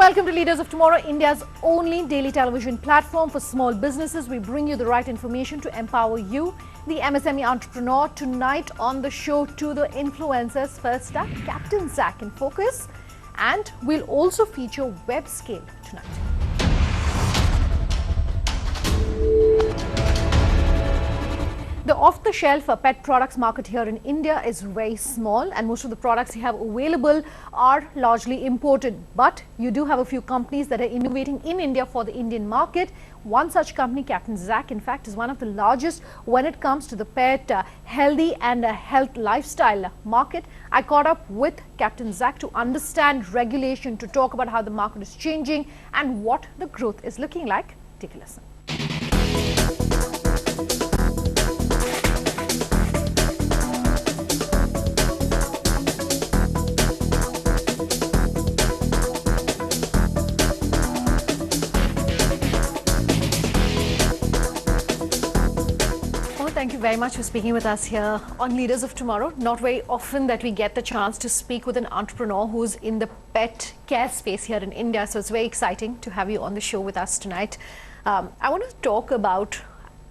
Welcome to Leaders of Tomorrow, India's only daily television platform for small businesses. We bring you the right information to empower you, the MSME entrepreneur. Tonight on the show, to the influencers. First up, Captain Zack in focus, and we'll also feature web scale tonight. The off-the-shelf pet products market here in India is very small, and most of the products you have available are largely imported. But you do have a few companies that are innovating in India for the Indian market. One such company, Captain Zack, in fact, is one of the largest when it comes to the pet healthy and health lifestyle market. I caught up with Captain Zack to understand regulation, to talk about how the market is changing and what the growth is looking like. Take a listen. Thank you very much for speaking with us here on Leaders of Tomorrow. Not very often that we get the chance to speak with an entrepreneur who's in the pet care space here in India. So it's very exciting to have you on the show with us tonight. I want to talk about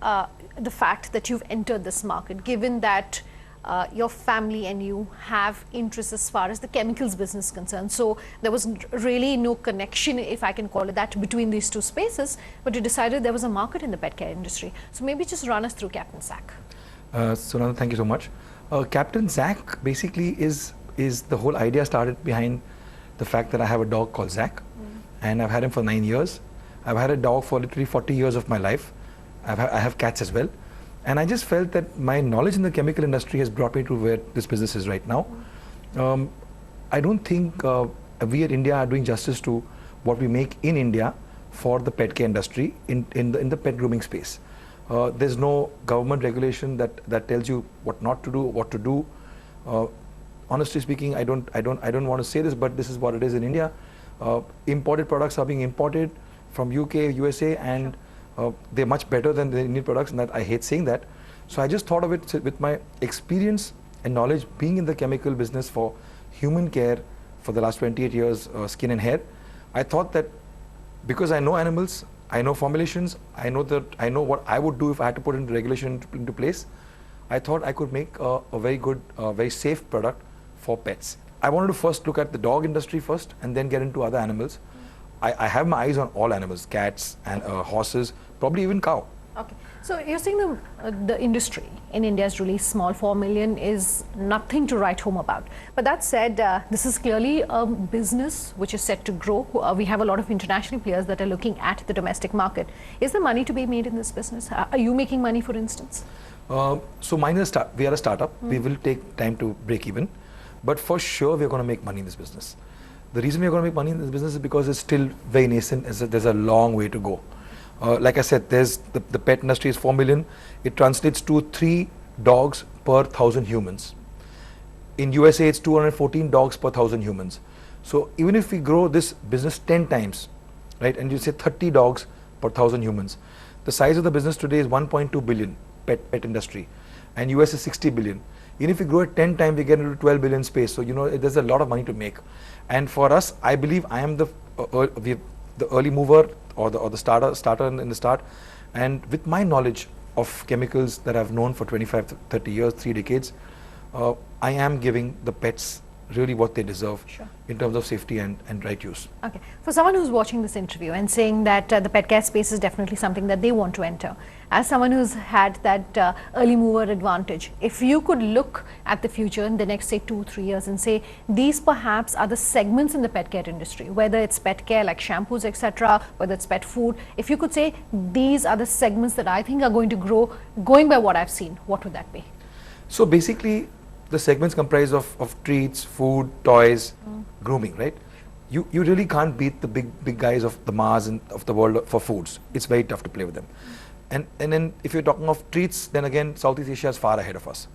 the fact that you've entered this market, given that your family and you have interests as far as the chemicals business is concerned. So there was really no connection, if I can call it that, between these two spaces, but you decided there was a market in the pet care industry. So maybe just run us through Captain Zack. Sunanda, thank you so much. Captain Zack basically is the whole idea started behind the fact that I have a dog called Zack, and I've had him for 9 years. I've had a dog for literally 40 years of my life. I have cats as well. And I just felt that my knowledge in the chemical industry has brought me to where this business is right now. I don't think we at India are doing justice to what we make in India for the pet care industry in the pet grooming space. There's no government regulation that tells you what not to do, what to do. Honestly speaking, I don't want to say this, but this is what it is in India. Imported products are being imported from UK, USA, and they're much better than the Indian products, and that I hate saying that. So I just thought of it with my experience and knowledge being in the chemical business for human care for the last 28 years, skin and hair. I thought that because I know animals, I know formulations, I know what I would do if I had to put into regulation into place. I thought I could make a very good, very safe product for pets. I wanted to first look at the dog industry first and then get into other animals. I have my eyes on all animals, cats and horses, probably even cow. Okay, so you're saying the industry in India is really small. 4 million is nothing to write home about. But that said, this is clearly a business which is set to grow. We have a lot of international players that are looking at the domestic market. Is there money to be made in this business? Are you making money, for instance? So mine is we are a startup. We will take time to break even. But for sure, we're going to make money in this business. The reason we're going to make money in this business is because it's still very nascent. There's a long way to go. Like I said, there's the pet industry is 4 million. It translates to 3 dogs per 1,000 humans. In USA, it's 214 dogs per 1,000 humans. So even if we grow this business 10 times, right, and you say 30 dogs per 1,000 humans, the size of the business today is 1.2 billion pet industry, and US is 60 billion. Even if we grow it 10 times, we get into 12 billion space. So, there's a lot of money to make. And for us, I believe I am the early mover or the starter in the start. And with my knowledge of chemicals that I've known for 25, 30 years, 3 decades, I am giving the pets really what they deserve in terms of safety and right use. Okay. For someone who's watching this interview and saying that the pet care space is definitely something that they want to enter, as someone who's had that early mover advantage, if you could look at the future in the next, say, 2-3 years and say these perhaps are the segments in the pet care industry, whether it's pet care like shampoos, etc., whether it's pet food, if you could say these are the segments that I think are going to grow, going by what I've seen, what would that be? So basically, the segments comprise of treats, food, toys, grooming, right? You really can't beat the big guys of the Mars and of the world for foods. It's very tough to play with them. And then if you're talking of treats, then again, Southeast Asia is far ahead of us.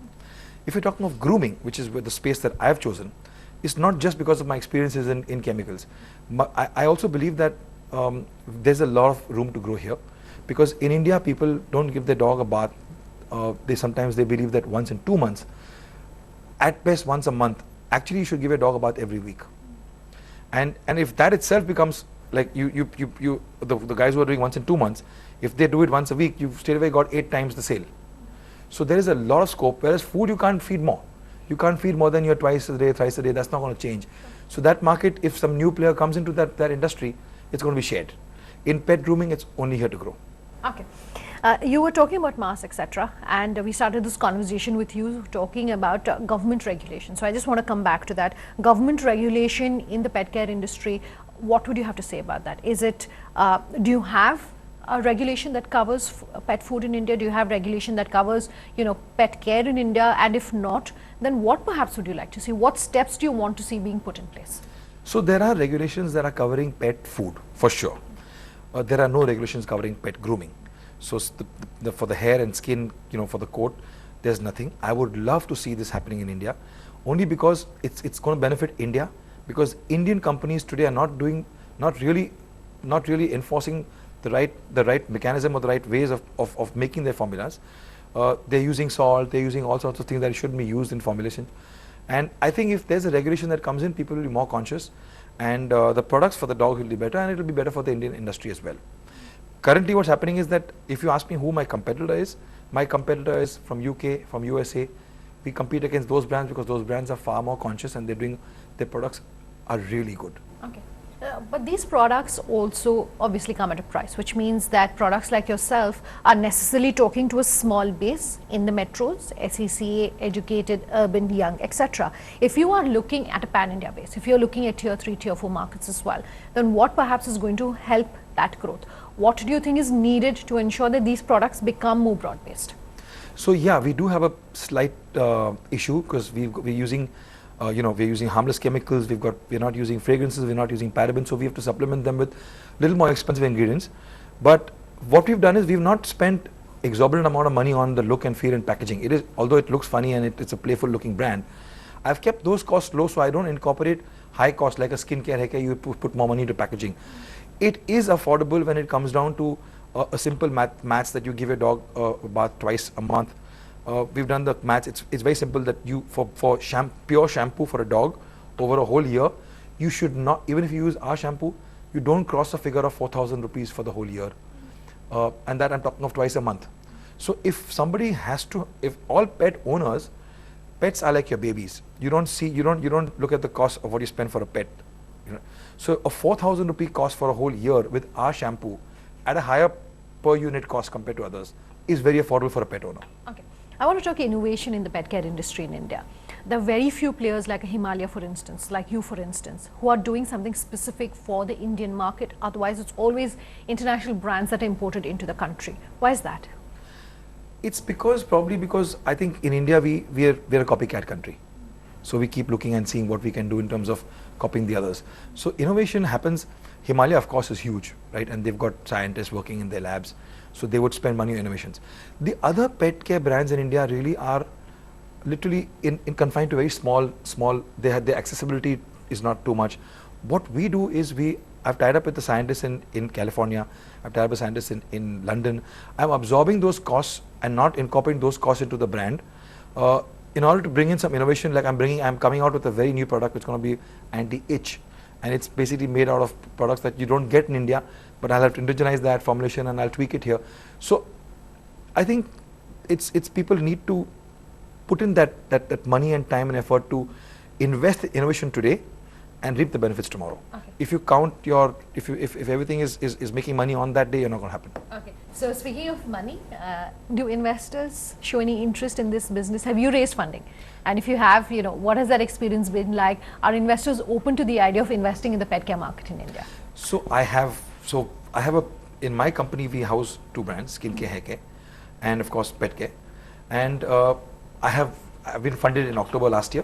If you're talking of grooming, which is the space that I've chosen, it's not just because of my experiences in chemicals. I also believe that there's a lot of room to grow here, because in India, people don't give their dog a bath. Sometimes they believe that once in 2 months, at best once a month. Actually, you should give a dog a bath every week. And if that itself becomes like the guys who are doing once in 2 months, if they do it once a week, you've straight away got 8 times the sale. So there is a lot of scope, whereas food you can't feed more. You can't feed more than your twice a day, thrice a day, that's not going to change. So that market, if some new player comes into that industry, it's going to be shared. In pet grooming, it's only here to grow. Okay. You were talking about mass, etc., and we started this conversation with you talking about government regulation. So I just want to come back to that. Government regulation in the pet care industry, what would you have to say about that? Is it, do you have a regulation that covers pet food in India? Do you have regulation that covers, pet care in India? And if not, then what perhaps would you like to see? What steps do you want to see being put in place? So there are regulations that are covering pet food, for sure. There are no regulations covering pet grooming. So for the hair and skin, for the coat, there's nothing. I would love to see this happening in India, only because it's going to benefit India, because Indian companies today are not really enforcing the right mechanism or the right ways of making their formulas. They're using salt, they're using all sorts of things that shouldn't be used in formulation. And I think if there's a regulation that comes in, people will be more conscious, and the products for the dog will be better, and it will be better for the Indian industry as well. Currently what's happening is that if you ask me who my competitor is from UK, from USA. We compete against those brands because those brands are far more conscious, and their products are really good. Okay. But these products also obviously come at a price, which means that products like yourself are necessarily talking to a small base in the metros, SECA, educated, urban, young, etc. If you are looking at a pan-India base, if you're looking at tier 3, tier 4 markets as well, then what perhaps is going to help that growth? What do you think is needed to ensure that these products become more broad-based? So yeah, we do have a slight issue, because we're using we're using harmless chemicals, we're not using fragrances, we're not using parabens, so we have to supplement them with little more expensive ingredients. But what we've done is we've not spent exorbitant amount of money on the look and feel and packaging. Although it looks funny and it's a playful looking brand, I've kept those costs low, so I don't incorporate high costs like a skincare haircare. You put more money into packaging. It is affordable when it comes down to a simple mats that you give your dog a bath twice a month. We've done the mats. It's very simple that you for pure shampoo for a dog over a whole year, you should not, even if you use our shampoo, you don't cross a figure of 4,000 rupees for the whole year, and that I'm talking of twice a month. So if somebody has to, if all pet owners, pets are like your babies. You don't look at the cost of what you spend for a pet. So a 4,000 rupee cost for a whole year with our shampoo at a higher per unit cost compared to others is very affordable for a pet owner. Okay. I want to talk innovation in the pet care industry in India. There are very few players like a Himalaya, for instance, like you, for instance, who are doing something specific for the Indian market. Otherwise, it's always international brands that are imported into the country. Why is that? It's probably because I think in India we're a copycat country. So we keep looking and seeing what we can do in terms of copying the others. So innovation happens. Himalaya, of course, is huge, right? And they've got scientists working in their labs. So they would spend money on innovations. The other pet care brands in India really are literally confined to very small, their accessibility is not too much. What we do is I've tied up with the scientists in California, I've tied up with scientists in London. I'm absorbing those costs and not incorporating those costs into the brand. In order to bring in some innovation, like I'm coming out with a very new product which is going to be anti-itch, and it's basically made out of products that you don't get in India, but I'll have to indigenize that formulation and I'll tweak it here. So I think it's people need to put in that money and time and effort to invest in innovation today and reap the benefits tomorrow. Okay. If you count if everything is making money on that day, you're not going to happen. Okay. So speaking of money, do investors show any interest in this business? Have you raised funding? And if you have, what has that experience been like? Are investors open to the idea of investing in the pet care market in India? So I have in my company we house 2 brands, skincare, haircare, and of course pet care. And I've been funded in October last year.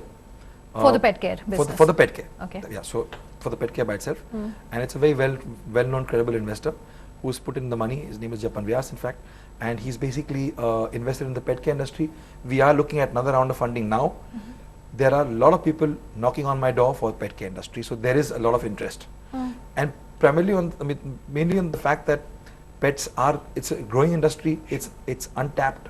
For the pet care business? For the pet care. Okay. Yeah, so for the pet care by itself. And it's a very well-known, credible investor who's put in the money. His name is Japan Vyas, in fact. And he's basically invested in the pet care industry. We are looking at another round of funding now. There are a lot of people knocking on my door for the pet care industry. So there is a lot of interest. And primarily mainly on the fact that it's a growing industry. It's untapped.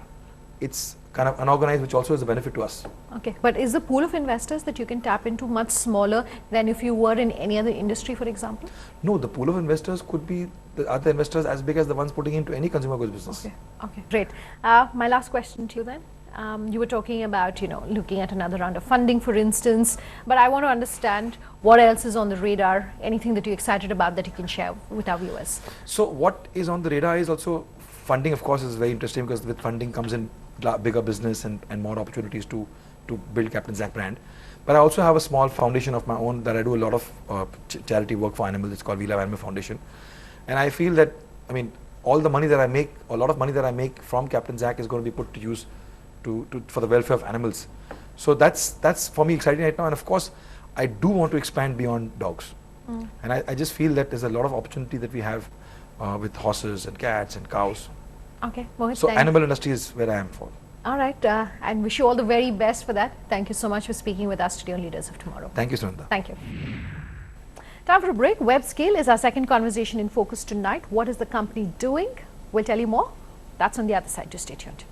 It's kind of unorganized, which also is a benefit to us. Okay, but is the pool of investors that you can tap into much smaller than if you were in any other industry, for example? No, the pool of investors could be the other investors as big as the ones putting into any consumer goods business. Okay, great. My last question to you then. You were talking about, looking at another round of funding, for instance, but I want to understand what else is on the radar, anything that you're excited about that you can share with our viewers. So what is on the radar is also funding, of course, is very interesting because with funding comes in bigger business and more opportunities to build Captain Zack brand. But I also have a small foundation of my own that I do a lot of charity work for animals. It's called We Love Animal Foundation. And I feel that, all the money that I make, a lot of money that I make from Captain Zack is going to be put to use for the welfare of animals. So that's for me exciting right now. And of course, I do want to expand beyond dogs. And I just feel that there's a lot of opportunity that we have with horses and cats and cows. Okay, Mohit, so animal industry is where I am for. All right, and wish you all the very best for that. Thank you so much for speaking with us today on Leaders of Tomorrow. Thank you, Sunanda. Thank you. Time for a break. Web Scale is our second conversation in focus tonight. What is the company doing? We'll tell you more. That's on the other side. Just stay tuned.